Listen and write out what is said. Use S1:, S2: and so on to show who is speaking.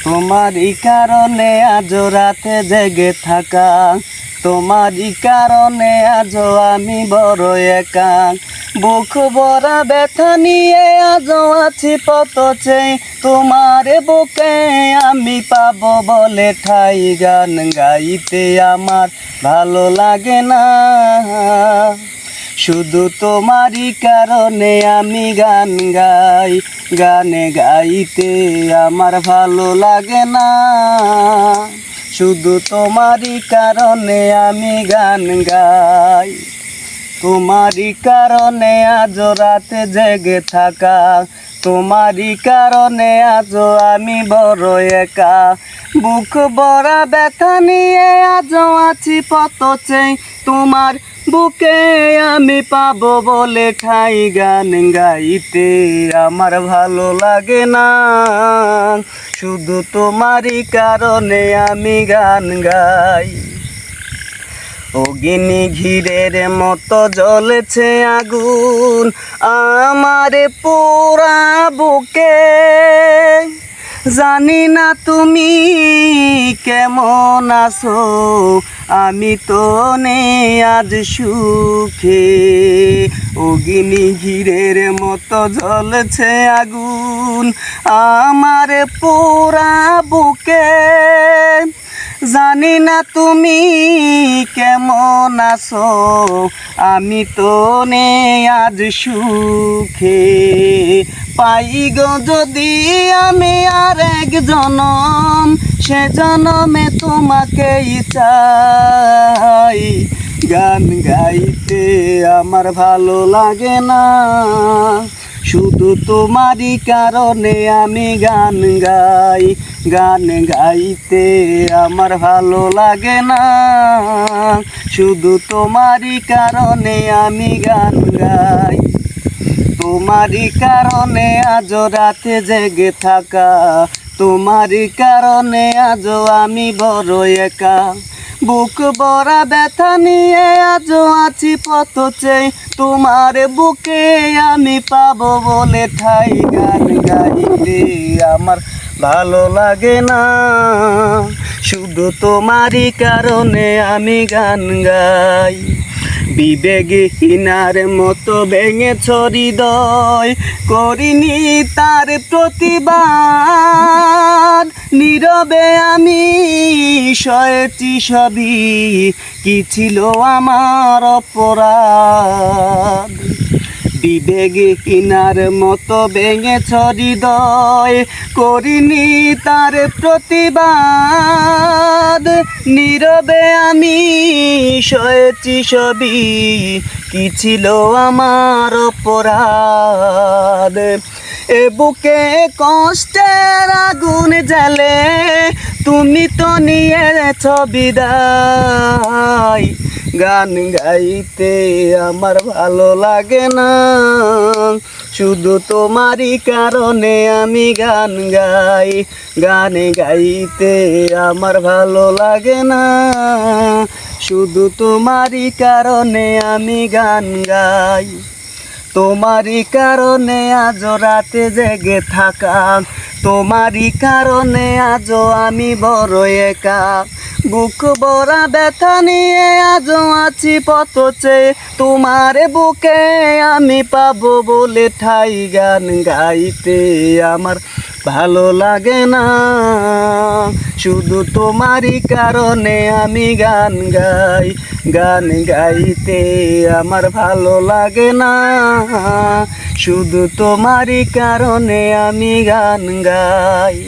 S1: তোমারই কারণে আজ রাতে জেগে থাকা, তোমারই কারণে আজ আমি বড় একা। বুক ভরা ব্যথা নিয়ে আজ আছি পথ চেয়ে, তোমার বুকে আমি পাবো বলে ঠাই। গান গাইতে আমার ভালো লাগে না, শুধু তোমারই কারণে আমি গান গাই। গানে গাইতে আমার ভালো লাগে না, শুধু তোমারই কারণে আমি গান গাই। তোমারই কারণে আজ রাতে জেগে থাকা, তোমারই কারণে আজ আমি বড় একা। বুক ভরা ব্যথা নিয়ে আজ আছি পথ চেয়ে, তোমার বুকে আমি পাবো বলে ঠাই। গান গাইতে আমার ভালো লাগে না, শুধু তোমারই কারণে আমি গান গাই। অগ্নি ঘিরের মতো জ্বলেছে আগুন আমার পুরা বুকে, জানি না তুমি কেমন আছো, আমি তো নেই আজ সুখে। অগ্নি ঘিরের মতো জ্বলছে আগুন আমার পুরা বুকে, জানি না তুমি কেমন আছো, আমি তো নেই আজ সুখে। পাই গো যদি আমি আর এক জনম, সে জনমে তোমাকেই চাই। গান গাইতে আমার ভালো লাগে না, শুধু তোমারই কারণে আমি গান গাই। গান গাইতে আমার ভালো লাগে না, শুধু তোমারই কারণে আমি গান গাই। তোমারই কারণে আজ রাতে জেগে থাকা, তোমারই কারণে আজ আমি বড় একা। বুক ভরা ব্যথা নিয়ে আজ আছি পথ চেয়ে, তোমার বুকে আমি পাবো বলে ঠাই। গান গাইতে আমার ভালো লাগে না, শুধু তোমারই কারণে আমি গান গাই। বিবেকহীনার মতো ভেঙেছ হৃদয়, করিনি তার প্রতিবাদ। নীরবে আমি সয়েছি সবই, কি ছিল আমার অপরাধ। বিবেকহীনার মতো ভেঙেছ হৃদয়, করিনি তার প্রতিবাদ। নীরবে আমি সয়েছি সবই, কি ছিল আমার অপরাধ। এ বুকে কষ্টের আগুন জ্বালে, তুমি তো নিয়েছ বিদায়। গান গাইতে আমার ভালো লাগে না, শুধু তোমারই কারণে আমি গান গাই। গান গাইতে আমার ভালো লাগে না, শুধু তোমারই কারণে আমি গান গাই। তোমারই কারণে আজ রাতে জেগে থাকা, তোমারই কারণে আজ আমি বড় একা। বুক ভরা ব্যথা নিয়ে আজ আছি পথ চেয়ে, তোমার বুকে আমি পাবো বলে ঠাই। গান গাইতে আমার ভালো লাগে না, শুধু তোমারই কারণে আমি গান গাই। গান গাইতে আমার ভালো লাগে না, শুধু তোমারই কারণে আমি গান গাই।